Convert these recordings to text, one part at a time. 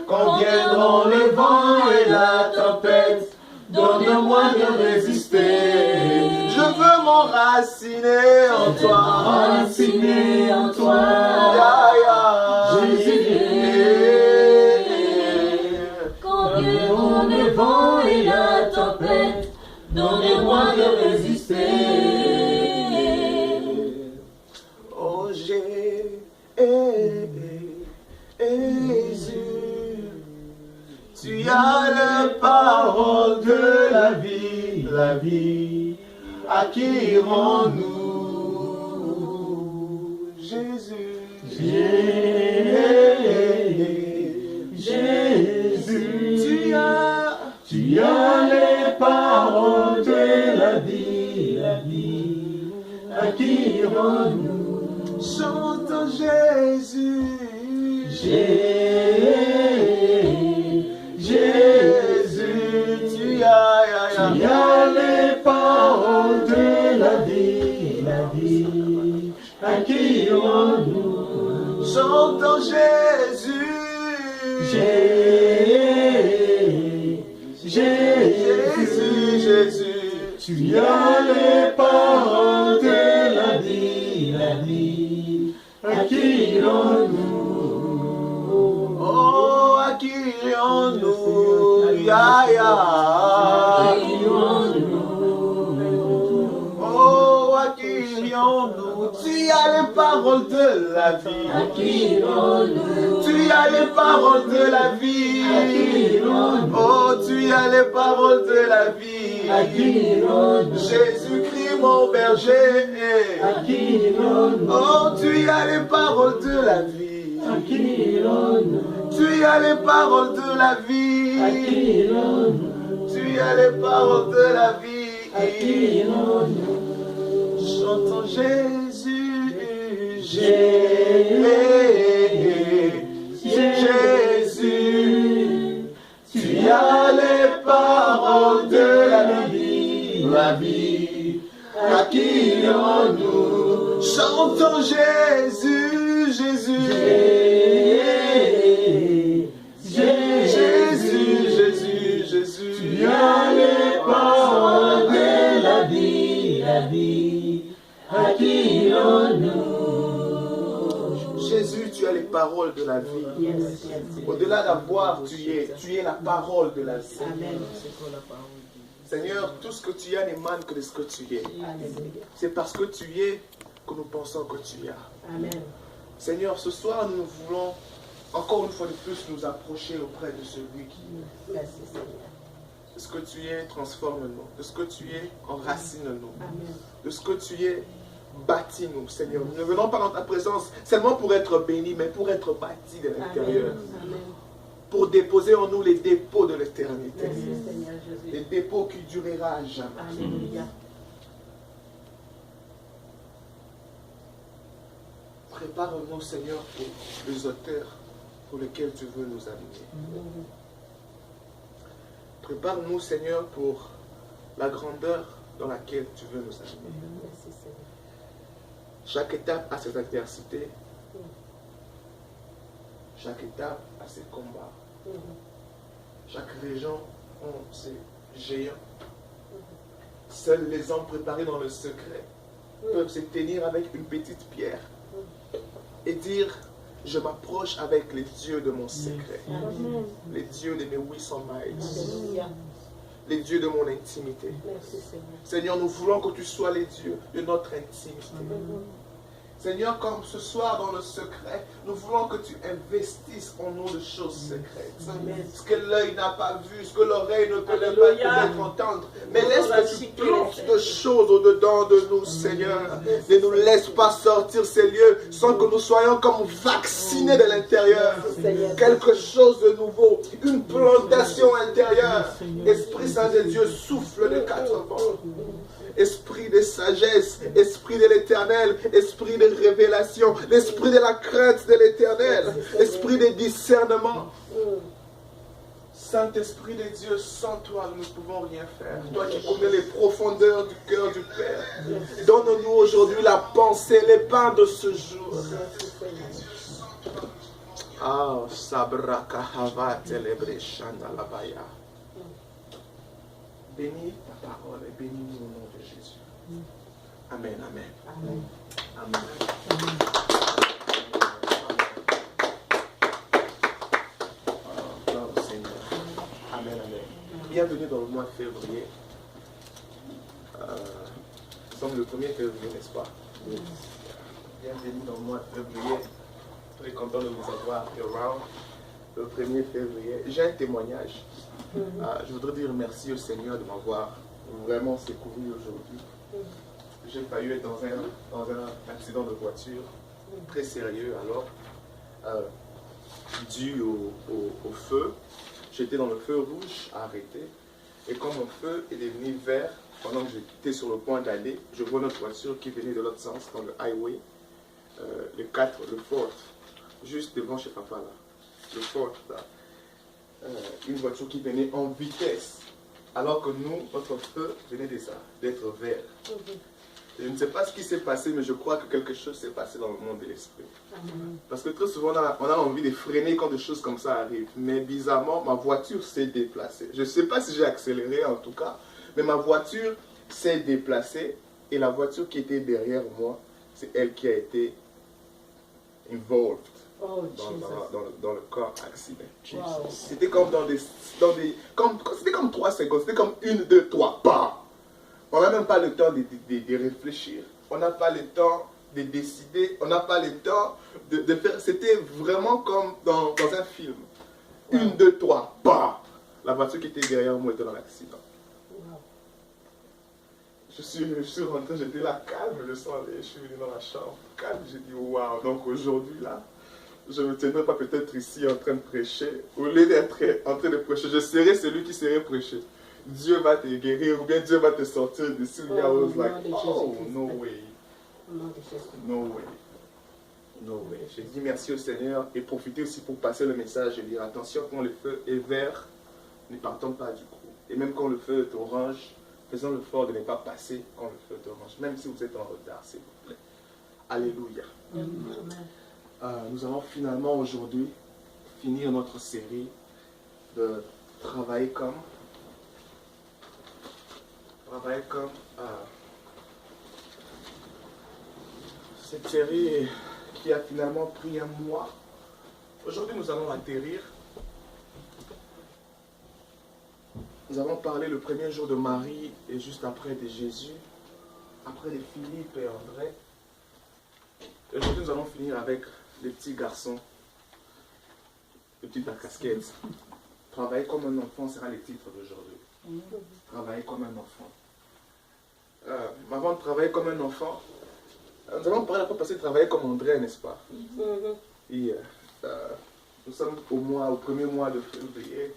quand viendront le vent et la tempête, donne-moi de résister. Je veux m'enraciner en toi, Enraciner en toi, Jésus. quand viendront le vent et la tempête, donne-moi de résister. Oh Jésus, tu as la parole de la vie, à qui irons-nous? Jésus, Jésus, tu as les paroles de la vie, à qui irons-nous? Chantons Jésus, Jésus, tu as les paroles de la vie, à qui irons-nous? Chantons Jésus, Jésus, tu as les paroles de la vie, à qui irons-nous? Oh, à qui irons-nous? Oh, à qui irons-nous? Tu as les paroles de la vie. À qui irons-nous? Tu as les paroles de la vie. À qui irons-nous? Oh, tu as les paroles de la vie. À qui irons-nous? Jésus-Christ mon berger. À qui irons-nous? Oh, tu as les paroles de la vie. À qui irons-nous? Tu as les paroles de la vie. À qui irons-nous? Tu as les paroles de la vie. À qui irons-nous? Chantons Jésus, Jésus, tu as les paroles de la vie, à qui irons-nous? Chantons Jésus, Jésus, Jésus, tu as les paroles de la vie, à qui irons-nous? Jésus, tu as les paroles de la vie. Au-delà d'avoir, tu es la parole de la vie. Seigneur, tout ce que tu as n'émane que de ce que tu es. C'est parce que tu es que nous pensons que tu as. Amen. Seigneur, ce soir, nous voulons encore une fois de plus nous approcher auprès de celui qui est. Merci Seigneur. De ce que tu es, transforme-nous. De ce que tu es, enracine-nous. Amen. De ce que tu es, bâtis-nous, Seigneur. Nous ne venons pas dans ta présence seulement pour être bénis, mais pour être bâtis de l'intérieur. Amen. Pour déposer en nous les dépôts de l'éternité. Merci Seigneur Jésus. Les dépôts qui durera à jamais. Alléluia. Prépare-nous, Seigneur, pour les auteurs pour lesquels tu veux nous amener. Prépare-nous, Seigneur, pour la grandeur dans laquelle tu veux nous amener. Merci Seigneur. Chaque étape a ses adversités. Chaque étape a ses combats. Chaque région a ses géants. Seuls les hommes préparés dans le secret peuvent se tenir avec une petite pierre et dire: je m'approche avec les dieux de mon secret, les dieux de mes 800 miles, Alléluia. les dieux de mon intimité. Merci Seigneur. Seigneur, nous voulons que tu sois les dieux de notre intimité. Seigneur, comme ce soir dans le secret, nous voulons que tu investisses en nous de choses secrètes. Ce que l'œil n'a pas vu, ce que l'oreille ne connaît pas peut-être entendre. Mais laisse que tu plantes de choses au-dedans de nous, Seigneur. Ne nous laisse pas sortir ces lieux sans que nous soyons comme vaccinés de l'intérieur. Quelque chose de nouveau, une plantation intérieure. Esprit Saint de Dieu, souffle de 4 vents. Esprit de sagesse, esprit de l'éternel, esprit de révélation, l'esprit de la crainte de l'éternel, esprit de discernement. Saint-Esprit de Dieu, sans toi, nous ne pouvons rien faire. Toi qui connais les profondeurs du cœur du Père, donne-nous aujourd'hui la pensée, les pains de ce jour. Ah, Sabraka Hava Telebre Shandalabaya. Bénis ta parole et bénis-nous au nom de Jésus. Amen, amen. Amen. Amen. Gloire au Seigneur. Amen, amen. Bienvenue dans le mois de février. Nous sommes le 1er février, n'est-ce pas? Oui. Bienvenue dans le mois de février. Très content de vous avoir around le 1er février. J'ai un témoignage. Je voudrais dire merci au Seigneur de m'avoir vraiment secouru aujourd'hui. J'ai failli être dans un accident de voiture très sérieux alors, dû au feu. J'étais dans le feu rouge arrêté et quand mon feu est devenu vert, pendant que j'étais sur le point d'aller, je vois notre voiture qui venait de l'autre sens dans le highway, le 4, le 4, juste devant chez papa là, le 4 là. Une voiture qui venait en vitesse, alors que nous, notre feu venait d'être vert. Je ne sais pas ce qui s'est passé, mais je crois que quelque chose s'est passé dans le monde de l'esprit. Parce que très souvent, on a envie de freiner quand des choses comme ça arrivent. Mais bizarrement, ma voiture s'est déplacée. Je ne sais pas si j'ai accéléré en tout cas, mais ma voiture s'est déplacée et la voiture qui était derrière moi, c'est elle qui a été involved. Oh, dans le corps accident. Wow. C'était comme c'était comme 3 secondes, c'était comme 1, 2, 3, bam! On n'a même pas le temps de réfléchir, on n'a pas le temps de décider, on n'a pas le temps de faire. C'était vraiment comme dans un film. 1, 2, 3, bam! La voiture qui était derrière moi était dans l'accident. Wow. Je suis rentré, j'étais là calme, le sang allait, je suis venu dans la chambre, calme, j'ai dit waouh, donc aujourd'hui là, je ne me tiendrai pas peut-être ici en train de prêcher. Au lieu d'être en train de prêcher, je serai celui qui serait prêché. Dieu va te guérir ou bien Dieu va te sortir d'ici. I was like, oh, no way. No way. No way. J'ai dit merci au Seigneur et profitez aussi pour passer le message et dire attention, quand le feu est vert, ne partons pas du coup. Et même quand le feu est orange, faisons l'effort de ne pas passer quand le feu est orange, même si vous êtes en retard, s'il vous plaît. Alléluia. Nous allons finalement aujourd'hui finir notre série de travailler comme cette série qui a finalement pris un mois. Aujourd'hui nous allons atterrir. Nous allons parler le premier jour de Marie et juste après de Jésus, après de Philippe et André. Aujourd'hui nous allons finir avec les petits garçons, les petites à casquettes. Travailler comme un enfant sera le titre d'aujourd'hui. Travailler comme un enfant. Avant de travailler comme un enfant, nous allons parler après passer de travailler comme André, n'est-ce pas? Et, nous sommes au premier mois de février.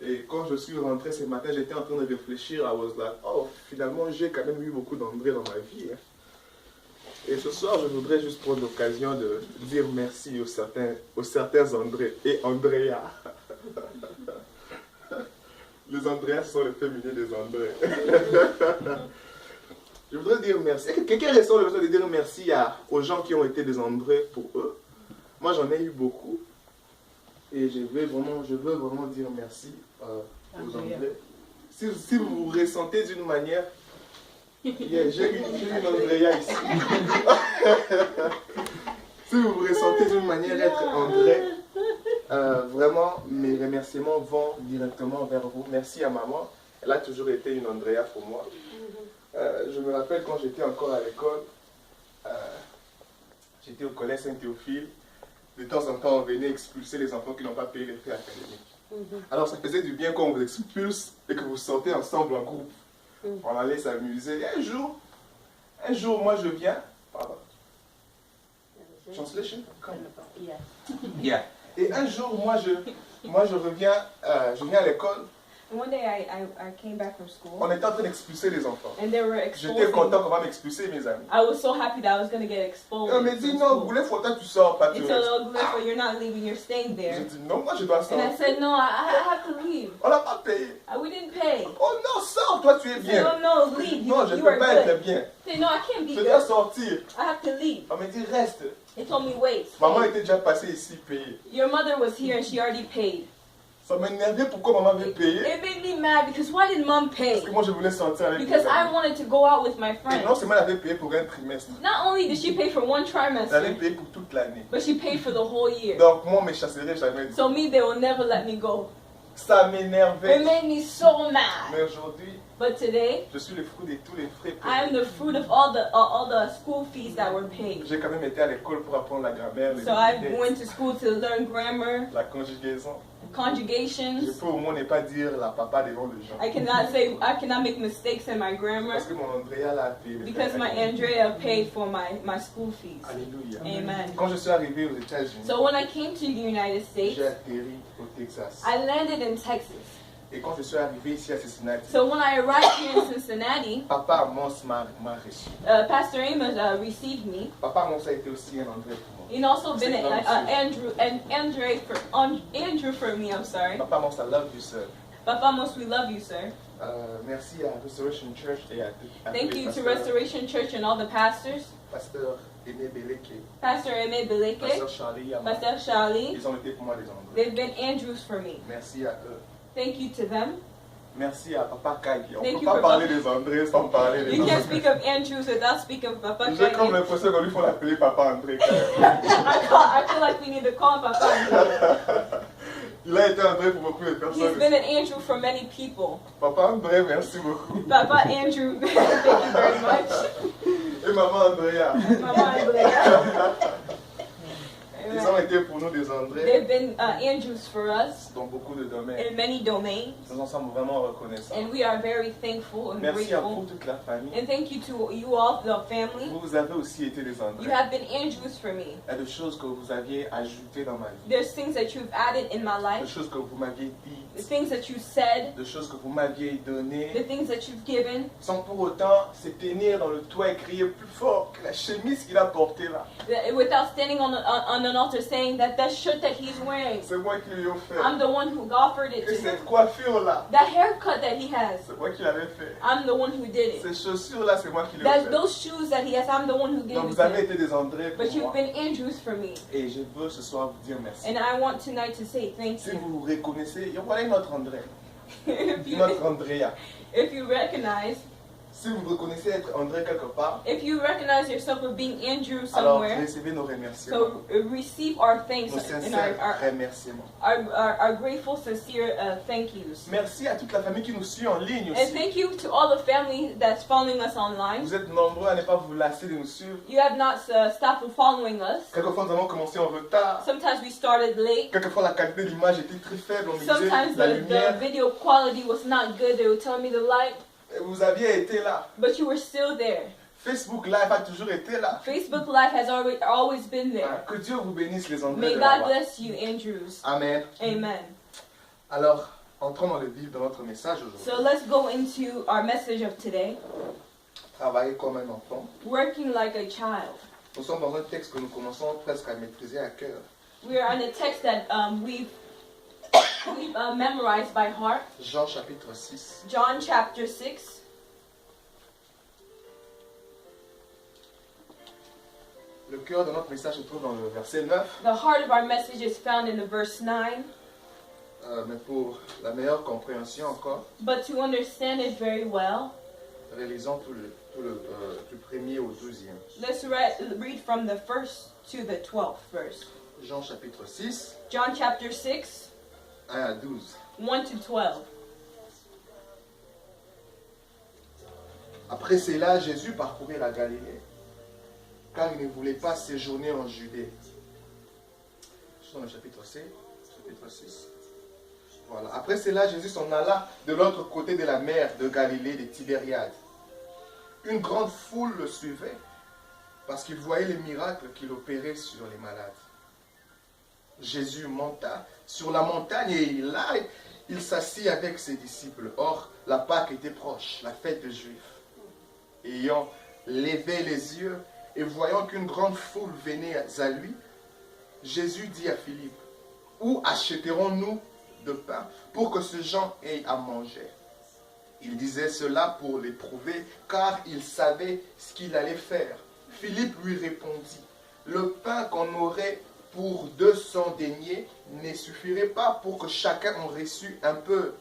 Et quand je suis rentré ce matin, j'étais en train de réfléchir. I was like, oh, finalement, j'ai quand même eu beaucoup d'André dans ma vie. Hein. Et ce soir, je voudrais juste prendre l'occasion de dire merci aux certains André et Andrea. Les Andréas sont les féminins des André. Je voudrais dire merci. Quelqu'un ressent le besoin de dire merci aux gens qui ont été des André pour eux. Moi, j'en ai eu beaucoup. Et je veux vraiment dire merci aux André. Si vous vous ressentez d'une manière... Yeah, j'ai une Andrea ici. Si vous vous ressentez d'une manière être André, vraiment, mes remerciements vont directement vers vous. Merci à maman. Elle a toujours été une Andrea pour moi. Je me rappelle quand j'étais encore à l'école, j'étais au collège Saint-Théophile. De temps en temps, on venait expulser les enfants qui n'ont pas payé les frais académiques. Alors, ça faisait du bien quand on vous expulse et que vous sortez ensemble en groupe. On allait s'amuser. Un jour, moi je viens. Pardon. Translation? Yeah. Et un jour, moi je reviens, je viens à l'école One day I came back from school. On était en train d'expulser les enfants. And they were J'étais exposing. content qu'on va m'expulser, mes amis. I was so happy that I was going to get exposed. On m'a dit, from non, school. Goulet, faut que tu sors, pas tu They said, restes. oh, Glypha, you're not leaving, you're staying J'ai there. dit, non, moi je dois And I sortir. said, no, I have to leave. On l'a pas payé. We didn't pay. Oh non, sors, toi tu es They said, bien. oh, no, leave. Non, je You ne are peux pas être good. bien. I said, no, I can't be Je dois good. sortir. I have to leave. On m'a dit, reste. They told me, wait. Maman était déjà passée ici, payée. Your mother was here and she already paid. Ça m'énervait pourquoi maman avait payé. It made me mad because why did mom pay? Parce que moi je voulais sortir avec Because mes I amis. wanted to go out with my Et non friends. seulement elle avait payé pour un trimestre, Not only did she pay for one elle avait trimester, payé pour toute l'année. but she paid for the whole year. Donc moi on me chasserait jamais dit. So me, they will never let me go. Ça It m'énervait. made me so mad. Mais aujourd'hui, But today, je suis le fruit de tous les frais I am payés. the fruit of all the school fees that were paid. J'ai quand même été à l'école pour apprendre la grammaire, les So I vitesses, went to school to learn grammar, la conjugaison. Je conjugations. peux au moins ne pas dire la papa devant les gens. I cannot make mistakes in my grammar Parce que mon Andrea l'a payé. because my Andrea paid for my school fees. Alléluia. Amen. Quand je suis arrivé aux États-Unis, So when I came to the United States, j'ai atterri au Texas. I landed in Texas. Et quand je suis arrivé ici à Cincinnati, So when I arrived here in Cincinnati, Papa Amos m'a reçu. Pastor Amos received me. Papa Amos a été aussi un André pour moi. And also been Andrew for me. I'm sorry. Papa Amos, I love you, sir. Papa Amos, we love you, sir. Merci à Restoration Church et à Thank tous les you to pasteurs. Restoration Church and all the pastors. Pasteur Aimé Beleke, Pastor Aimé Beleke, Pasteur Charlie, Ama. Pastor Charlie. Ils ont été pour moi des Andrés. They've been Andrews for me. Merci à eux. Thank you to them. Merci à Papa Kai. On ne Thank peut you pas for parler des Andrés sans parler des You can't Andrés. speak of Andrews without speaking of Papa J'ai comme Kanye. l'impression qu'on lui faut l'appeler Papa André. I feel like we need to call him Papa. Il a été André pour beaucoup de He's personnes. been an Andrew for many people. Papa André, merci beaucoup. Papa Andrew, thank you very much. Et Maman Andrea. Mama Andrea. Ils ont été pour nous des Andrés They've been Andrews for us dans beaucoup de domaines. in many domains, Nous en sommes vraiment reconnaissants. and we are very thankful and Merci à grateful. vous, toute la famille. And thank you to you all, the family. Vous avez aussi été des You Andrés. have been Andrews for me. Il y a des choses que vous aviez ajoutées dans ma vie. There's things that you've added in my Des life, choses que vous m'aviez the dites. things that you said, Des choses que vous m'aviez the données. things that you've given, Sans pour autant se tenir dans le toit et crier plus fort que la chemise qu'il a portée là. without standing on an altar saying that shirt that he's wearing, C'est moi qui lui ai offert. I'm the one who offered it Et to him. cette coiffure là, That haircut that he has, c'est moi qui l'avais fait. I'm the one who did it. Ces chaussures là, c'est moi qui les ai fait. Those shoes that he has, I'm the one who gave Donc it vous to avez him. été des Andrés pour But you've moi. been Andrews for me. Et je veux ce soir vous dire merci. And I want tonight to say thank Si you. vous vous reconnaissez, il y a voilà notre André. if Notre Andrea. you recognize, Si vous reconnaissez être André quelque part, if you recognize yourself as being Andrew alors somewhere, recevez nos remerciements. so receive our thanks Nos and sincères remerciements. our grateful, sincere thank yous. Merci à toute la famille qui nous suit en ligne And aussi. thank you to all the family that's following us online. Vous êtes nombreux à ne pas vous lasser de nous suivre. You have not stopped following us. Quelquefois nous avons commencé en retard. Sometimes we started late. Quelquefois la qualité de l'image était très faible. On me disait Sometimes la the lumière. video quality was not good. They would tell me the light, Et vous aviez été là. but you were still there. Facebook Live a toujours été là. Facebook Live has always been there. Que Dieu vous bénisse les Andrés May de God là-bas. bless you, Andrews. Amen. Amen. Alors, entrons dans le vif de notre message aujourd'hui. So let's go into our message of today. Travailler comme un enfant. Working like a child. Nous sommes dans un texte que nous commençons presque à maîtriser à cœur. We are on a text that we've memorized by heart. Jean chapitre 6. John chapter 6. Le cœur de notre message se trouve dans le verset 9. The heart of our message is found in the verse 9. Mais pour la meilleure compréhension encore, But to understand it very well, réalisons du premier au 12e. let's read from the first to the 12th verse. Jean chapitre 6, John chapter 6, 1 à 12. 1 to 12. Après cela, Jésus parcourait la Galilée, car il ne voulait pas séjourner en Judée. Je suis dans le chapitre 6. Voilà. Après cela, Jésus s'en alla de l'autre côté de la mer de Galilée, de Tibériade. Une grande foule le suivait, parce qu'il voyait les miracles qu'il opérait sur les malades. Jésus monta sur la montagne et là, il s'assit avec ses disciples. Or, la Pâque était proche, la fête des Juifs. Ayant levé les yeux et voyant qu'une grande foule venait à lui, Jésus dit à Philippe, « Où achèterons-nous de pain pour que ces gens aient à manger ?» Il disait cela pour l'éprouver, car il savait ce qu'il allait faire. Philippe lui répondit, « Le pain qu'on aurait pour 200 deniers ne suffirait pas pour que chacun en reçût un peu. »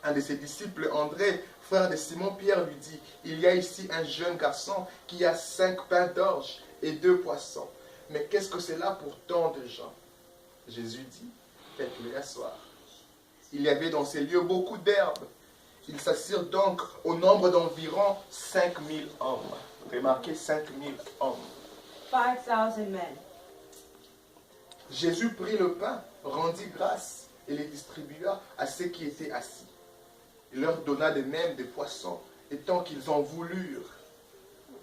Un de ses disciples, André, frère de Simon-Pierre, lui dit, « Il y a ici un jeune garçon qui a 5 pains d'orge et 2 poissons. Mais qu'est-ce que c'est là pour tant de gens ?» Jésus dit, « Faites-les asseoir. » Il y avait dans ces lieux beaucoup d'herbes. Ils s'assirent donc au nombre d'environ 5000 hommes. Remarquez, 5000 hommes. 5,000 men. Jésus prit le pain, rendit grâce et les distribua à ceux qui étaient assis. Il leur donna de même des poissons, et tant qu'ils en voulurent.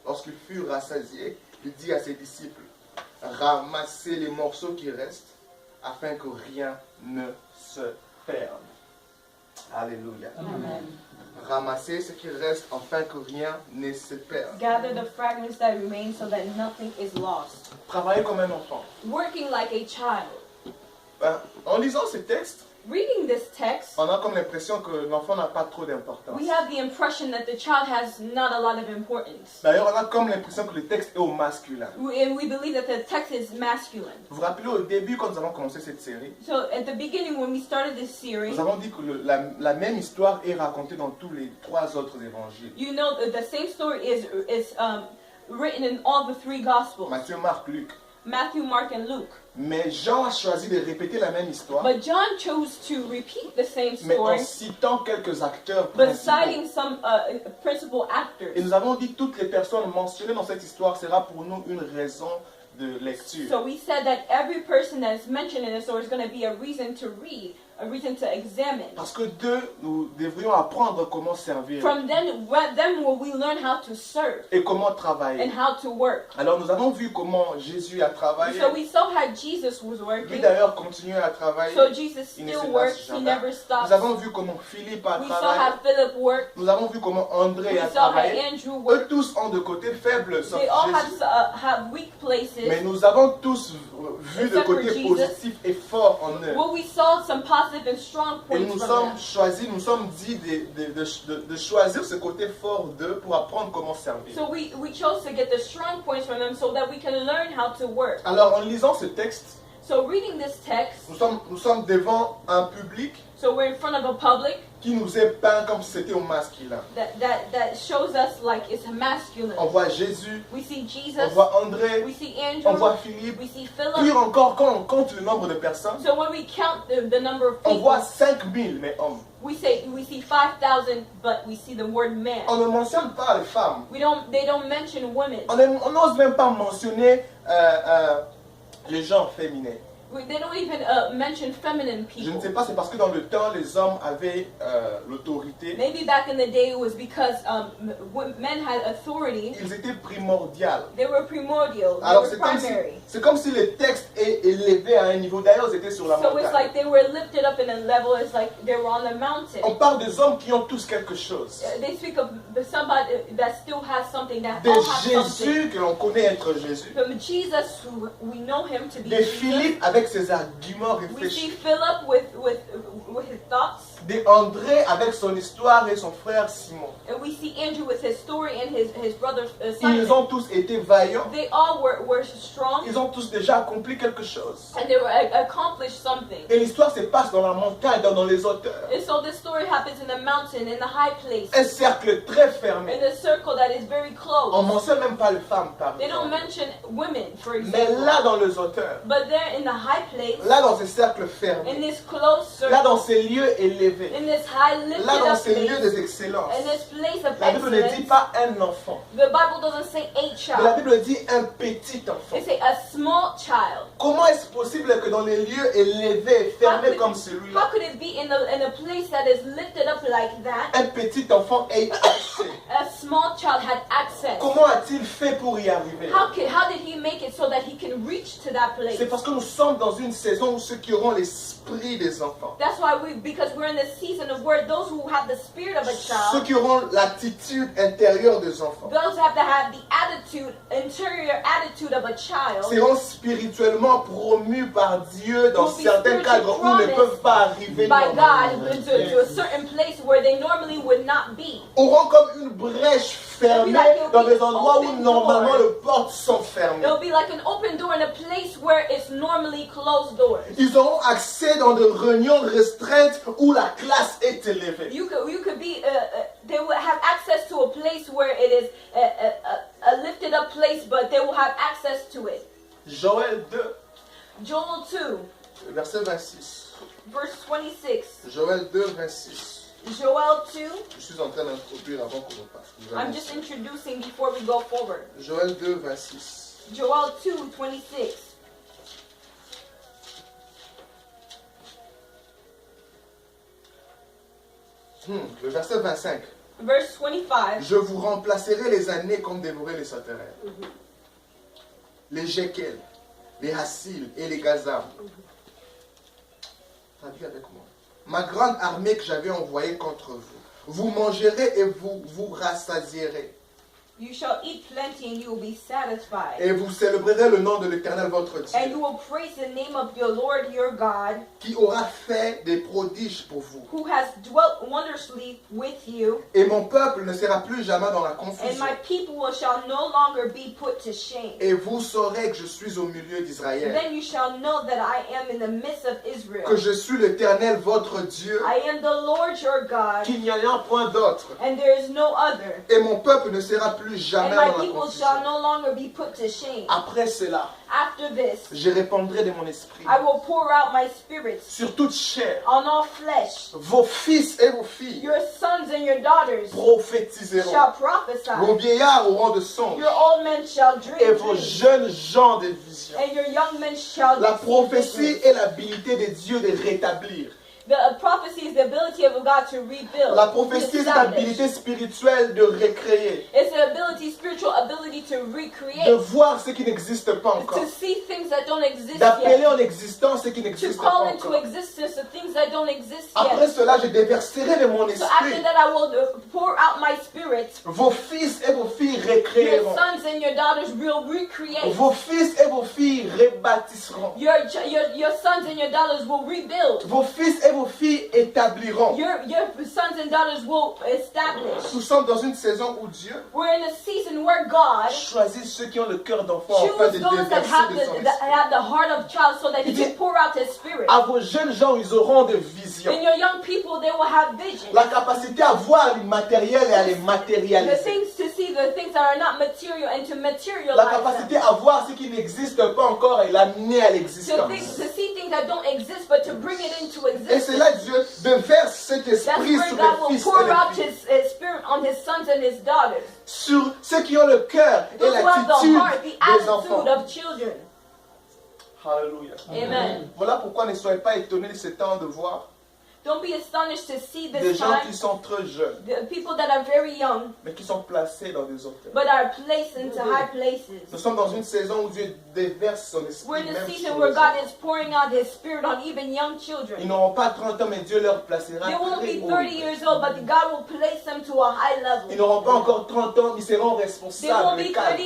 Lorsqu'ils furent rassasiés, il dit à ses disciples, « Ramassez les morceaux qui restent, afin que rien ne se perde. » Alléluia. Amen. Ramassez ce qui reste, afin que rien ne se perde. Gather the fragments that remain so that nothing is lost. Travaillez comme un enfant. Working like a child. En lisant ce texte, Reading this text, on a comme l'impression que l'enfant n'a pas trop d'importance. we have the impression that the child has not a lot of importance. D'ailleurs, on a comme l'impression que le texte est au masculin. And we believe that the text is masculine. Vous vous rappelez au début, quand nous avons commencé cette série, So at the beginning, when we started this series, nous avons dit que la même histoire est racontée dans tous les 3 autres évangiles. you know that the same story is written in all the 3 Gospels, Matthieu, Marc, Luc. Matthew, Mark, and Luke. Mais Jean a choisi de répéter la même histoire, But John chose to repeat the same mais en story, citant quelques acteurs but principaux. citing some principal Et actors. nous avons dit que toutes les personnes mentionnées dans cette histoire sera pour nous une raison de lecture. So we said that every person that is mentioned in the story is going to be a reason to read, a reason to examine. Parce que d'eux, nous devrions apprendre comment servir From them will we learn how to serve et comment and travailler. how to work. Alors nous avons vu comment Jésus a travaillé. So we saw how Jesus was Lui working. d'ailleurs continuait à travailler. So Jesus Il ne still se works, lasse he jamais. never Nous stops. avons vu comment Philippe a We saw travaillé. how Philip worked. Nous avons vu comment André We a saw how travaillé. Andrew Eux worked. tous ont de côtés faibles, sauf They all Jésus. have weak places. Mais nous avons tous vu le Except for côté Jesus. positif et fort en eux. Well, we saw some positive and strong Et points nous from sommes them. choisis, nous sommes dit de choisir ce côté fort d'eux pour apprendre comment servir. So we chose to get the strong points from them so that we can learn how to work. Alors en lisant ce texte, So reading this text, nous sommes devant un public so we're in front of a public qui nous est peint comme si c'était au masculin. that shows us like it's masculine. On voit Jésus, We see on Jesus, voit André, we see on Andrew, voit Philippe. we see Puis Philip. encore, quand on compte le nombre de personnes, So when we count the number of on voit people, 5000, mais hommes. we see 5,000, but we see the word man. On ne mentionne pas les femmes. They don't mention women. On n'ose même pas mentionner les gens féminins. They don't even mention feminine Je ne people. sais pas, c'est parce que dans le temps, les hommes avaient l'autorité. Maybe back in the day it was because men had authority. Ils étaient primordiaux. They were primordial. They Alors were primary. c'est comme si le texte est élevé à un niveau. D'ailleurs, ils étaient sur la So it's montagne. like they were lifted up in a level. It's like they were on the mountain. On parle des hommes qui ont tous quelque chose. They speak of somebody that still has something, that Des all have something. Jésus que l'on connaît être Jésus. From Jesus, who we know him to be Des Jesus. Philippe avec ses arguments We see réfléchis. Philip with his thoughts, Des André avec son histoire et son frère Simon. and we see Andrew with his story and his brother Ils Simon. ont tous été vaillants. They all were strong, Ils ont tous déjà accompli quelque chose. and they were accomplished something. Et l'histoire se passe dans la montagne, dans les hauteurs. And so this story happens in the mountain, in the high place, Un cercle très fermé. in a circle that is very On close. ne mentionne même pas les femmes par They don't exemple. mention women, for Mais example. là dans les hauteurs, But they're in the high place, là dans ces cercles in fermés, this close là dans circle, ces lieux élevés, in this high lifted là dans up ces lieux place, des excellences. in this place of La Bible ne dit excellence. pas un enfant, The Bible doesn't say a mais la child. Bible dit un petit enfant. It say a small child. Comment est-ce possible que dans les lieux élevés et fermés comme How celui-là, could it be in a place that is lifted up like that? un petit enfant ait accès? A small child had access. Comment a-t-il fait pour y arriver? How did he make it so that he can reach to that place. C'est parce que nous sommes dans une saison où ceux qui auront l'esprit des enfants, That's why because we're in this season of where those who have the spirit of a ceux child, qui auront l'attitude intérieure des enfants, those have to have the attitude, interior attitude of a child, seront spirituellement promus par Dieu dans Will be certains cadres où ils ne peuvent pas arriver by normalement. God to a certain place where they normally would not be. Auront comme une brèche fermée dans des endroits où normalement les portes sont fermées. It'll be like an open door in a place where it's normally closed doors. Ils auront accès dans des réunions restreintes où la classe est élevée. You could be, they will have access to a place where it is a lifted up place, but they will have access to it. Joël 2, Joel 2, verset 26. verse 26. Joël 2, 26. Joel 2, Je suis en train d'introduire avant qu'on repasse. I'm just introducing before we go forward. Joël 2, 26. Joel 2, 26. Le verset 25. Verse 25. Je vous remplacerai les années comme dévorer les sauterelles. Les Jékel, les Hasil et les Gazam. Traduis avec moi. Ma grande armée que j'avais envoyée contre vous. Vous mangerez et vous rassasierez. You shall eat plenty and you will be satisfied. Et vous célébrerez le nom de l'Éternel votre And Dieu, you will praise the name of your Lord your God, qui aura fait des prodiges pour vous. who has dwelt wondrously with you. Et mon peuple ne sera plus jamais dans la And confusion. my people shall no longer be put to shame. Et vous saurez que je suis au milieu d'Israël, Then you shall know that I am in the midst of Israel. que je suis l'Éternel votre Dieu, I am the Lord your God, qu'il n'y en a point d'autre. and there is no other. Et mon peuple ne sera plus jamais And dans my la people confusion. shall no longer be put to shame. Après cela, After this, je répandrai de mon esprit I will pour out my spirit sur toute chair. on all flesh. Vos fils et vos filles Your sons and your daughters prophétiseront. shall Vos prophesy. vieillards auront de songes. Your old men shall Et dream vos dreams, jeunes gens des visions. and your young men shall La see prophétie visions. est l'habilité de Dieu de rétablir. The prophecy is the ability of God to rebuild. La to prophétie est establish. l'habilité spirituelle de recréer. It's an ability, spiritual ability to De recreate, voir ce qui n'existe pas encore. to see things that don't exist D'appeler yet, en existence ce qui to n'existe call pas into encore. existence the things that don't exist Après yet. cela, je déverserai de mon So after esprit. that, I will pour out my spirit. Vos fils et vos filles Your recréeront. sons and your daughters will recreate. Vos fils et vos filles rebâtisseront. Your sons and your daughters will rebuild. Vos fils et vos filles établiront. Your sons and daughters will establish. Nous sommes dans une saison où Dieu We're in a season where God choisit ceux qui ont le cœur d'enfant afin de chooses those that déverser have de son the esprit. have the heart of child so that He Il dit, can pour out His spirit. À vos jeunes gens, ils auront des visions. In your young people, they will have vision. La capacité à voir l'immatériel et à les The matérialiser. things to see, the things that are not material, and to La materialize capacité them. à voir ce qui n'existe pas encore et l'amener à To l'existence. see things that don't exist, but to bring it into Et c'est là que existence. Dieu déverse cet That's esprit where sur God les will fils pour et les out filles. His spirit on His sons and His daughters. Sur ceux qui ont le cœur et Those who have the l'attitude heart, the des enfants. attitude of children. Alléluia. Amen. Voilà pourquoi ne soyez pas étonnés de ce temps de voir Don't be astonished to see des this gens time qui sont très jeunes, the people that are very young, mais qui sont placés dans des hôtels. but are placed into high Nous places. sommes dans une saison où Dieu déverse son esprit. We're in a Même season sur where les God enfants. is pouring out His Spirit on even young Ils children. n'auront pas 30 ans, mais Dieu leur placera They won't très be haut. 30 years old, but God will place them to a high Ils level. n'auront pas encore 30 ans, ils seront They responsables. won't les be cadres.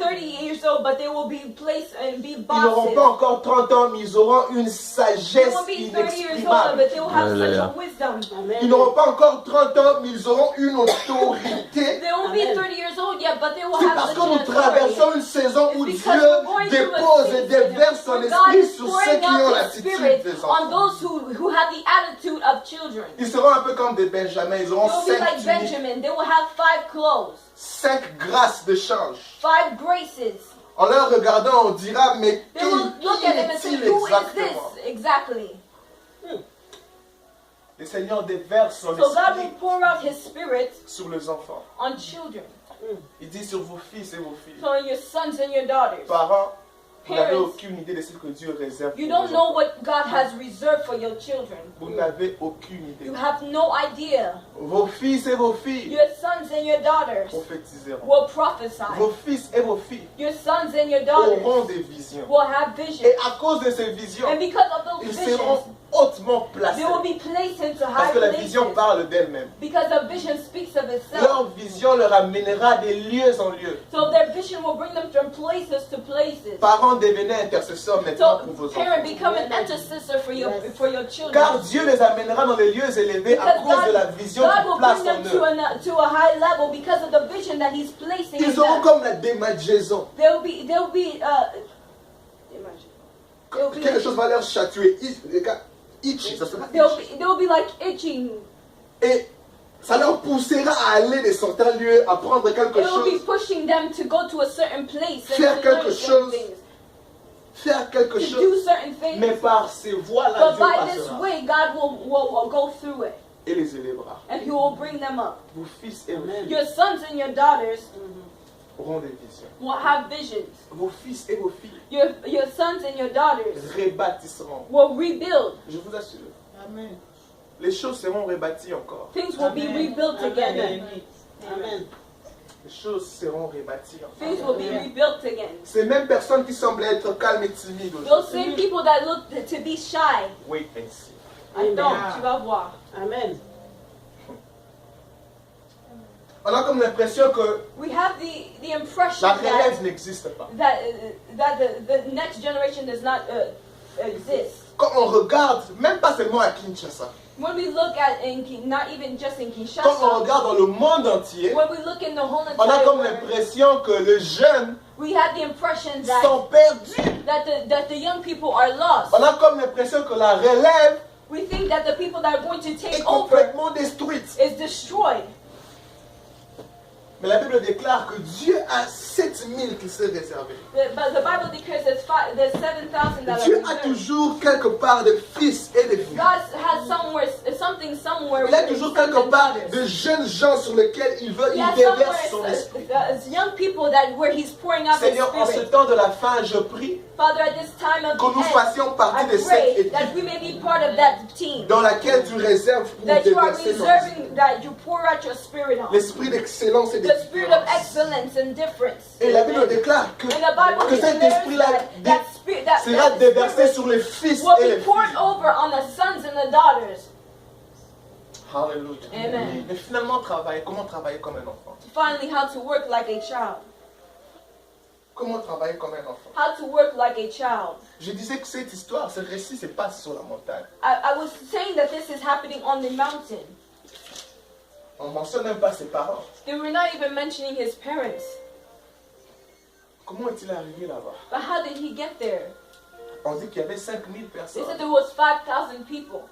30 years old, but they will be placed and be Ils n'auront bosses. pas encore 30 ans, mais ils auront une They sagesse won't be 30 years old, inexprimable. but they will have such Hallelujah. a wisdom. Ils n'auront pas encore 30 ans, mais ils auront une autorité. They won't be 30 years old yet, but they will C'est have parce such que nous an authority. traversons une saison où It's Dieu because we're going through a dépose et season déverse son where God esprit is sur ceux pouring qui ont out His l'attitude Spirit des on enfants. those who have the attitude of children. Ils seront un peu comme des Benjamins, ils auront They will be 5 like tuniques, Benjamin. They will have 5 clothes, 5 grâces de change. 5 graces. En leur regardant, on dira, mais They will look qui at him and say, est-il who is this exactement? exactly? Le Seigneur déverse son So God esprit will pour out His Spirit sur les enfants. on children. Il dit sur vos fils et vos filles. So on your sons and your daughters. Parents, Vous n'avez Parents, aucune idée de ce que Dieu réserve pour you vos don't know enfants. what God has reserved for your children. Vous n'avez aucune idée. You have no idea. Vos fils et vos filles Your sons and your daughters prophétiseront. will prophesy. Vos fils et vos filles Your sons and your auront daughters des visions. will have visions. Et à cause de ces visions, And because of those ils visions, seront hautement placés. they will be placed into Parce high que la vision places. parle d'elle-même. Because the vision speaks of itself. Leur vision leur amènera des lieux en lieux. So their vision will bring them from places to places. Parents, devenez intercesseurs maintenant pour So vos parent, enfants. become an intercessor for your children. Car Dieu les amènera dans les lieux élevés à Because cause de la vision God qu'il will place bring en them eux. to a high level because of the vision that He's placing in Ils auront them. comme la démagiaison. They'll be Quelque chose va leur chatouer. Les gars, itch, ça sera itch. they'll be like itching. Et ça leur poussera à aller de certains lieux, à prendre quelque It will be chose, pushing them to go to a certain place Faire and to learn quelque certain chose. things, faire quelque to chose. do certain things. Mais par ces voies-là, But Dieu by this passera way, God will go through it, et les élèvera. and He will bring them up. Vos fils et vos filles Your sons and your daughters auront des visions. will have visions. Vos fils et vos filles Your sons and your daughters rebâtisseront. will rebuild. Je vous assure. Amen. Les choses seront rebâties encore. Things will be rebuilt again. Amen. Les choses seront rebâties encore. Things will be rebuilt again. Ces mêmes personnes qui semblent être calmes et timides Those aujourd'hui. same people that look to be shy, Wait and see. attends, tu vas voir. Amen. On a comme l'impression que We have the impression la that relève n'existe pas. the next generation does not exist. Quand on regarde, même pas seulement à Kinshasa, When we look at not even just in quand on Kinshasa, regarde dans le monde entier, when we look in the whole on a entire comme world, l'impression que les jeunes we have the impression that sont perdus. that the young people are lost. On a comme l'impression que la relève We think that the people that are going to est take over complètement détruite. is destroyed. Mais la Bible déclare que Dieu a 7000 qui s'est réservé. But the Bible declares there's 7,000 that are Dieu a reserved. toujours quelque part des fils et des filles. God has something somewhere. Il a where toujours His sons quelque and part daughters. de jeunes gens sur lesquels il veut, He il has déverse son esprit. somewhere young people where He's pouring out His Seigneur, en ce Spirit. temps de la fin, je prie Father, at this time of que nous the end, fassions partie I de cette pray équipe that we may be part of that team. dans laquelle tu réserves pour That you are déverser ton esprit. reserving, that you pour out your Spirit on. L'esprit d'excellence et de The Spirit of différence. excellence and difference. Et la Bible déclare que, And the Bible que cet declares esprit-là that spirit sera déversé sur les fils will et les be poured filles. over on the sons and the daughters. Alléluia. Amen. Mais finalement, comment travailler comme un enfant? Finally, how to work like a child. Comment travailler comme un enfant? How to work like a child. Je disais que cette histoire, ce récit se passe sur la montagne. I was saying that this is happening on the mountain. On ne mentionne même pas ses parents. They were not even mentioning his parents. Comment est-il arrivé là-bas? But how did he get there? On dit qu'il y avait 5000 They personnes. said there was 5,000 people.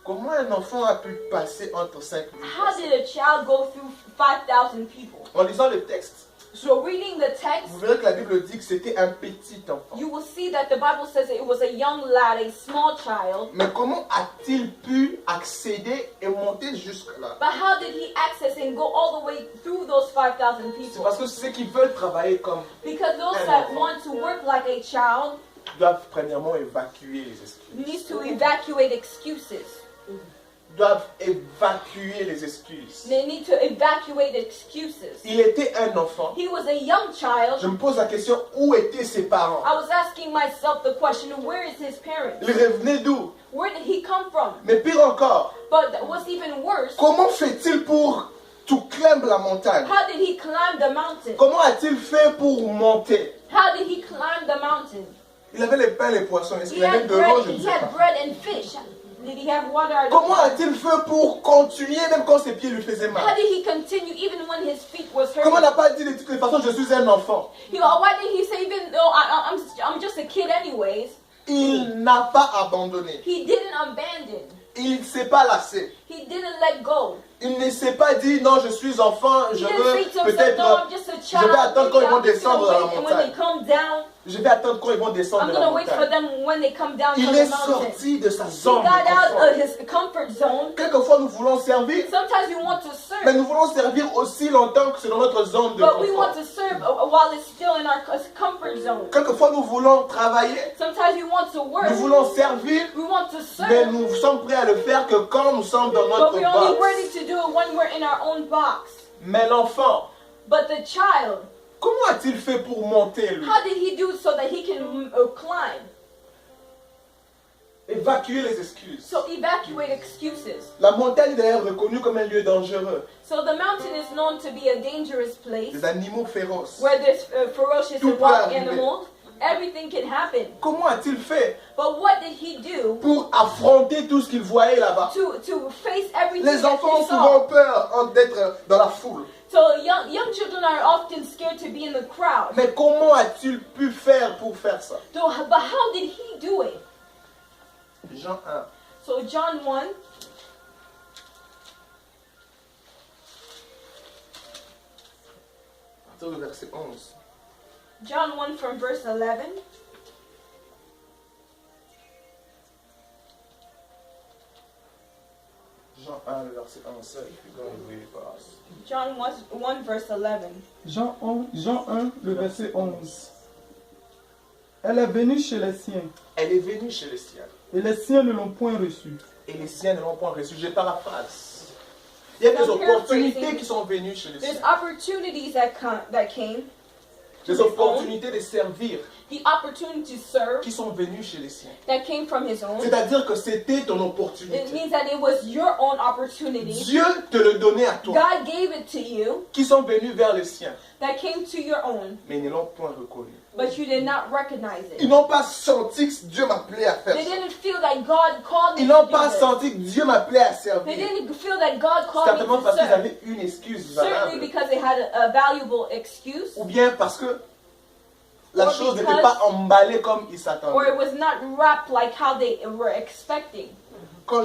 Comment un enfant a pu passer entre 5000 How personnes? did a child go through 5,000 people? En lisant le texte, So reading the text, vous verrez que la Bible dit que c'était un petit enfant. you will see that the Bible says that it was a young lad, a small child. Mais comment a-t-il pu accéder et monter jusque-là? But how did he access and go all the way through those 5,000 C'est people? parce que ceux qui veulent travailler comme Because those Un that enfant. want to work like a child doivent premièrement évacuer les excuses. needs to evacuate excuses. Doivent évacuer les excuses. They need to evacuate excuses. Il était un enfant. He was a young child. Je me pose la question, où étaient ses parents? I was asking myself the question, where is his parents? Il revenait d'où? Where did he come from? Mais pire encore, But what's even worse, comment fait-il pour tout climber la montagne? how did he climb the mountain? Comment a-t-il fait pour monter? How did he climb the mountain? Il avait les pains et les poissons. Est-ce He qu'il avait had de l'eau? bread, Je ne he sais had pas. bread and fish. Did he have water? I don't Comment know. a-t-il fait pour continuer même quand ses pieds lui faisaient How mal? did he continue even when his feet was hurting? Comment n'a pas dit de toutes les façons, je suis un enfant? Why did he say even though I'm just a kid anyways? Il n'a pas abandonné. He didn't abandon. Il ne s'est pas lassé. He didn't let go. Il ne s'est pas dit non, je suis enfant, He je didn't veux say to himself, peut-être, no, I'm just a child. je vais attendre quand Maybe ils vont I'm just gonna descendre dans la wait, and when they montagne. come down, Je vais attendre quand ils vont descendre I'm de la going to wait for montagne. them when they come down Il from est the mountain. sorti de sa He zone got de out confort. of his comfort zone. Quelquefois, nous voulons servir, Sometimes we want to mais serve, nous voulons servir aussi longtemps que c'est dans notre zone de but we confort. want to serve while it's still in our comfort zone. Quelquefois, nous voulons travailler, Sometimes we want to work, nous voulons servir, we want to mais serve, nous sommes prêts à le faire que quand nous sommes dans but notre we're only ready box. to do it when we're in our own box. Mais l'enfant, But the child, comment a-t-il fait pour monter, lui? how did he do so that he can climb? Évacuer les excuses. So evacuate excuses. La montagne est d'ailleurs reconnue comme un lieu dangereux. So the mountain is known to be a dangerous place Des animaux féroces. where there's ferocious Tout and peut wild arriver. animals. Everything can happen. Comment a-t-il fait But what did he do pour affronter tout ce qu'il voyait là-bas? to face everything Les that enfants he ont souvent saw? peur d'être dans la foule. So young children are often scared to be in the crowd. Mais comment a-t-il pu faire pour faire ça? So, but how did he do it? Jean 1. So John 1, À partir du verset 11. John 1 from verse 11. Jean 1, le verset 11. So if you go and read it for us. John 1 verse 11. Jean 1, le verset 11. Elle est venue chez les siens, Elle est venue chez les siens. et les siens ne l'ont point reçue. Et les siens ne l'ont point reçu. Je paraphrase. Il y a des I'm opportunités paraphrasing. qui sont venues chez les There's siens. opportunities that came, Des opportunités de servir the opportunity to serve qui sont venues chez les siens. that came from his own. C'est-à-dire que c'était ton It opportunité. means that it was your own opportunity. Dieu te le donnait à toi. God gave it to you Qui sont venus vers les siens. that came to your own, Mais ils ne l'ont point reconnu. but you did not recognize Ils it. n'ont pas senti que Dieu m'appelait à faire They ça. didn't feel that God called me Ils to n'ont do pas this. senti que Dieu m'appelait à They servir. didn't feel that God called Certainement me to parce qu'ils serve. avaient une excuse Certainly valable. because they had a valuable excuse, Ou bien parce que la Or chose n'était because- pas emballée comme ils or s'attendaient. it was not wrapped like how they were expecting. Surtout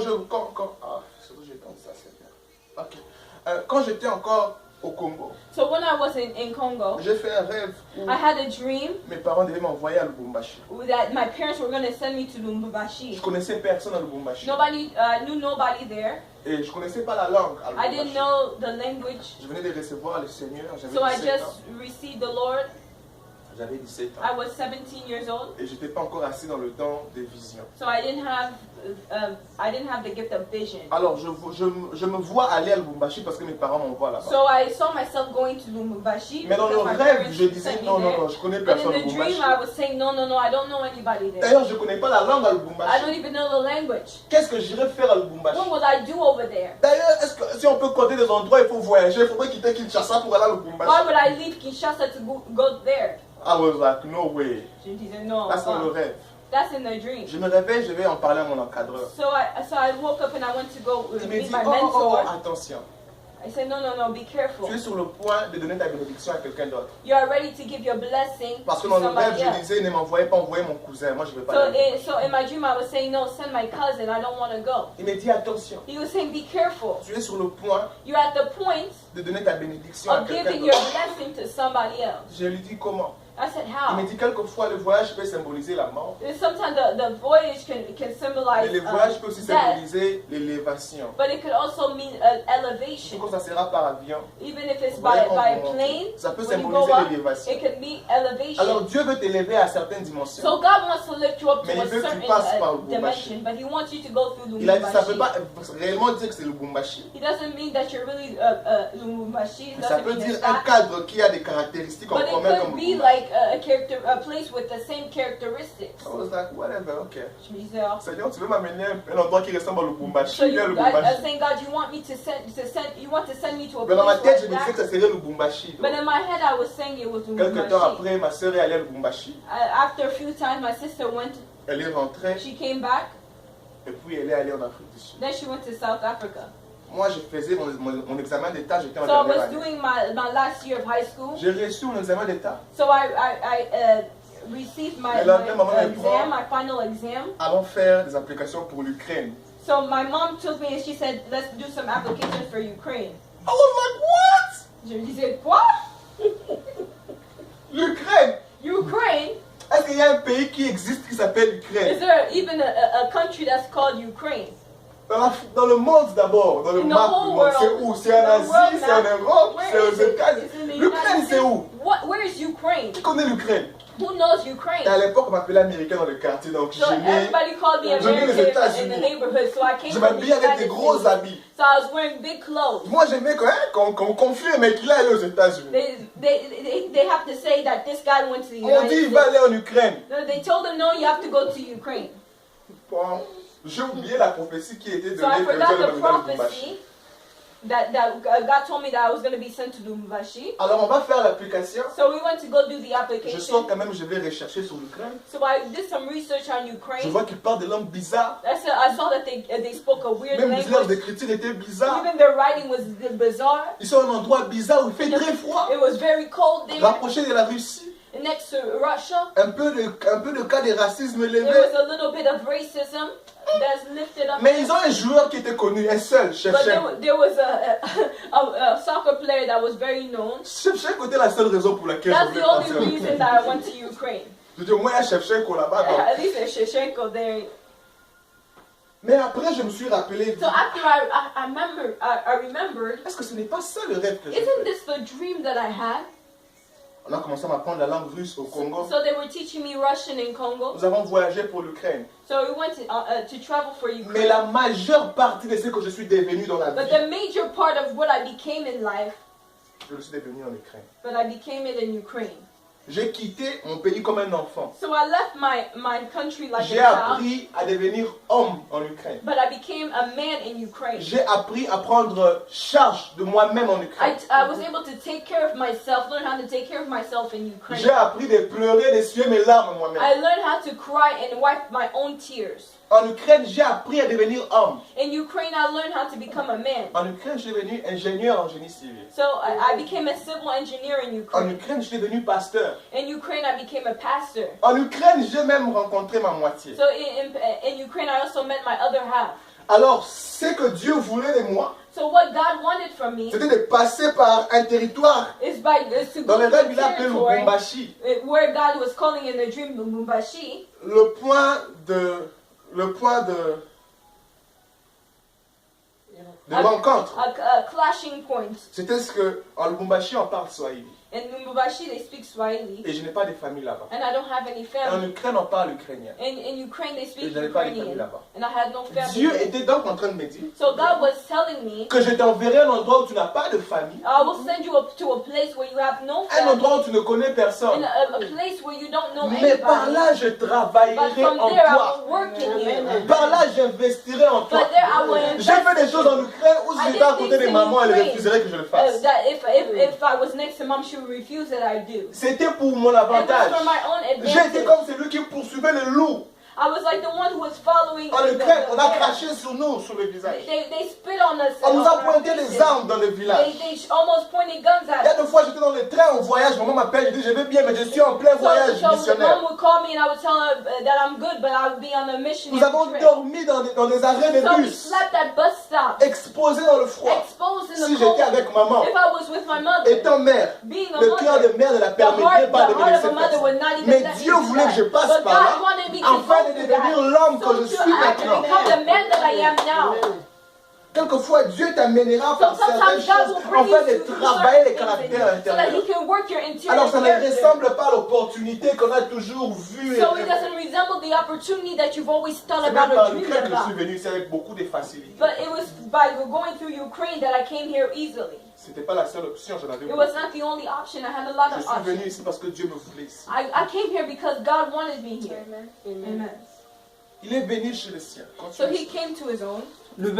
j'ai entendu ça, c'est bien. Ok. Quand j'étais encore au Congo, So when I was in Congo, j'ai fait un rêve où I had a dream mes parents devaient m'envoyer à Lubumbashi. that my parents were going to send me to Je Lubumbashi. connaissais personne à Lubumbashi. Nobody knew nobody there. Et je connaissais pas la langue à I didn't Lubumbashi. know the language, Je venais de recevoir le Seigneur, j'avais so I 17 just ans. received the Lord. J'avais 17 ans. I was 17 years old, Et j'étais pas encore assis dans le temps des visions. so I didn't have the gift of vision. Alors je me vois aller à Lubumbashi parce que mes parents m'envoient là-bas. So I saw myself going to Lubumbashi. Mais dans le because my rêve, parents je disais sent me non, non, there. non, je connais And personne à in the dream, Lubumbashi. I was saying, no, I don't know anybody there. D'ailleurs, je connais pas la langue à I don't Lubumbashi. even know the language. Qu'est-ce que j'irais faire à Lubumbashi? What would I do over there? D'ailleurs, est-ce que si on peut compter des endroits, il faut voyager, il faudrait quitter Kinshasa pour aller à Lubumbashi. Why would I leave Kinshasa to go there? I was like, no way. Je disais, no, That's dans le rêve. that's in the dream. Je me réveille, je vais en parler à mon encadreur. So I woke up and I went to go Il me meet dit, my oh, mentor. attention. I said, no, be careful. Tu es sur le point de donner ta bénédiction à quelqu'un d'autre. You are ready to give your blessing Parce que to dans le rêve, somebody je else. disais, ne m'envoyez pas envoyer mon cousin. Moi, je ne vais pas aller. So in my dream, I was saying, no, send my cousin. I don't want to go. Il me dit, attention. He was saying, be careful. Tu es sur le point You're at the point de donner ta bénédiction à of quelqu'un giving your d'autre. blessing to somebody else. Je lui dis comment. I said, Il how? me dit quelquefois le voyage peut symboliser la mort. Sometimes the voyage can symbolize Mais le voyage peut aussi death, symboliser l'élévation. but it could also mean elevation. Quand ça sera par avion, Even if it's vous voyez, by a on- plane, ça peut when you go symboliser up, l'élévation. it could mean elevation. Alors Dieu veut t'élever à certaines dimensions. So God wants to lift you up to Mais il a veut que tu certain passes par Lubumbashi. dimension, but He wants you to go through Il a dit ça ne veut Lubumbashi. pas réellement dire que c'est le Lubumbashi. It doesn't mean that you're really Lubumbashi. It Mais ça doesn't peut mean dire it's un that. cadre qui a des caractéristiques en But it commun could comme be Lubumbashi. like a place with the same characteristics. I was like, whatever, ok. Je me disais, oh. Seigneur, tu veux m'amener un endroit qui ressemble à Lubumbashi? So Viens à I Lubumbashi. saying, God, you want me to you want to send me to a Mais dans ma place tête, je like me disais que that? ça serait Lubumbashi. But in my head, I was saying it was Quelques temps Lubumbashi. après, ma soeur est allée à Lubumbashi. After a few times, my sister went. Elle est rentrée She came back. et puis elle est allée en Afrique du Sud. Then she went to South Africa. Moi, je faisais mon examen d'état, j'étais en So I dernière was année. doing my last year of high school. J'ai reçu mon examen d'état. So I received my Et là, maman me exam, prend. my final exam. Allons faire des applications pour l'Ukraine. So my mom took me and she said, let's do some applications for Ukraine. I was like, what? Je me disais, quoi? L'Ukraine? Ukraine? Est-ce qu'il y a un pays qui existe qui s'appelle Is Ukraine? there even a country that's called Ukraine? Dans le monde d'abord, dans le In the map du whole monde, c'est world. où? C'est en The world Asie, c'est en map. Europe, Where c'est aux is it? États-Unis. It's in the L'Ukraine, United c'est où? States. Where is Ukraine? Qui connaît l'Ukraine? Who knows Et à Ukraine? l'époque, on m'appelait américain dans le quartier, donc So j'aimais. everybody called me Je viens des American in the États-Unis. neighborhood, so I came Je from the m'habillais avec des United gros States. habits. So I was wearing big clothes. Moi, j'aimais qu'on confie, mais qu'il allait aux États-Unis. They have to say that this guy went to the On dit United il va States. aller en Ukraine. No, they told him, no, you have to go to Ukraine. Bon, j'ai oublié la prophétie qui était So I donnée que forgot Dieu the allait me donner le prophecy that God told me that I was going to be sent to Lubumbashi. Alors, on va faire l'application. So we went to go do the Je sens application. quand même, je vais rechercher sur l'Ukraine. So I did some research on Je Ukraine. vois qu'ils parlent des langues bizarres. I saw that they spoke a weird Même leurs language. écritures étaient bizarres. Even their writing was bizarre. Ils sont à un endroit bizarre où il fait très froid. It was very cold there. Rapprochés de la Russie. Next to Russia, Un peu de cas de racisme there élevé. was a little bit of racism that's lifted up. Mais ils ont un joueur qui était connu, un seul, But Shevchenko. there was a soccer player that was very known. Shevchenko était la seule raison pour laquelle That's je voulais the only passer en reason Ukraine. that I went to Ukraine. Je dis, au moins il y a Shevchenko là-bas. donc. At least there's Shevchenko there. Mais après, je me suis rappelé, So after I remembered, est-ce que ce n'est pas ça le rêve que j'ai isn't fait? this the dream that I had? On a commencé à m'apprendre la langue russe au Congo. So they were teaching me Russian in Congo. Nous avons voyagé pour l'Ukraine. So we went to travel for Mais Ukraine. la majeure partie de ce que je suis devenu dans la But vie, the major part of what I became in life, je le suis devenu en Ukraine. but I became it in Ukraine. J'ai quitté mon pays comme un enfant. So I left my country like J'ai a child, appris à devenir homme en Ukraine. but I became a man in Ukraine. J'ai appris à prendre charge de moi-même en Ukraine. I was able to take care of myself, learn how to take care of myself in Ukraine. J'ai appris de pleurer, d'essuyer mes larmes moi-même. I learned how to cry and wipe my own tears. En Ukraine, j'ai appris à devenir homme. In Ukraine, I learned how to become a man. En Ukraine, je suis devenu ingénieur en génie civil. So I became a civil engineer in En Ukraine. Ukraine, je suis devenu pasteur. In Ukraine, I became a pastor. En Ukraine, j'ai même rencontré ma moitié. So in Ukraine, I also met my other half. Alors, ce que Dieu voulait de moi, So what God wanted from me c'était de passer par un territoire. is to Dans go le to rêve, the il a appelé territory Lubumbashi. where God was calling in the dream Lubumbashi. Le point de rencontre. A clashing point. C'était ce que, en Lubumbashi, on parle Swahili. In Lubumbashi, they speak Swahili, Et je n'ai pas de famille là-bas. and I don't have any En family. Ukraine, on parle ukrainien. In Ukraine, they Et speak je n'avais pas de famille Ukrainian, là-bas. and I had no family. Dieu était donc en train de me dire So God was telling me, que je t'enverrai à un endroit où tu n'as pas de famille, I will send you to a place where you have no un family, endroit où tu ne connais in personne. a place where you don't know Mais par anybody. là, je But travaillerai from en there, I toi. will work in you. Par là, j'investirai en toi. But there, I will J'ai fait des invest choses en Ukraine où I si did j'étais à côté de things in maman, elle Ukraine. refuserait que je le fasse. that if I was next to mom, she would refuse that I do. C'était pour mon It was avantage. for my own J'ai été advantage. comme celui qui poursuivait le loup. I was like the one who was following En the Ukraine, on a bear. craché sur nous, sur le visage. They spit on us. On nous on a our pointé faces. les armes dans le village. They almost pointed guns Il y at a us. deux fois, j'étais dans le train au voyage, maman m'appelle, je dis je vais bien, mais je suis en plein voyage So missionnaire. mom would call me and I would tell her that I'm good, but I would be on a mission. Nous avons dormi dans des arrêts de So we bus, slept at bus stops, exposés dans le froid. exposed in Si the cold. j'étais avec maman, If I was with my mother, étant mère, being a le cœur mother, de mère ne la the permettrait pas de heart me laisser of a mother faire. would not even Mais let me Dieu do voulait que je that. passe But par God là, wanted me to afin go de through devenir that. l'homme que So je to suis maintenant. become the man that I am now. Quelquefois, Dieu t'amènera So par certaines sometimes God choses will bring afin you de to travailler les certain caractères things so that intérieurs. He can work your interior Alors ça ne character. ressemble pas à l'opportunité qu'on a toujours vue. So it doesn't resemble the opportunity that you've always thought C'est about même par or dreamed l'Ukraine que je suis about. venu ici avec beaucoup de facilité. But it was by going through Ukraine that I came here easily. C'était pas la seule option, j'en avais It beaucoup. was not the only option. I had a lot Je of suis venu options. ici parce que Dieu me voulait ici. I came here because God wanted me here. Amen. Il est venu chez les siens. So He came to His own. Le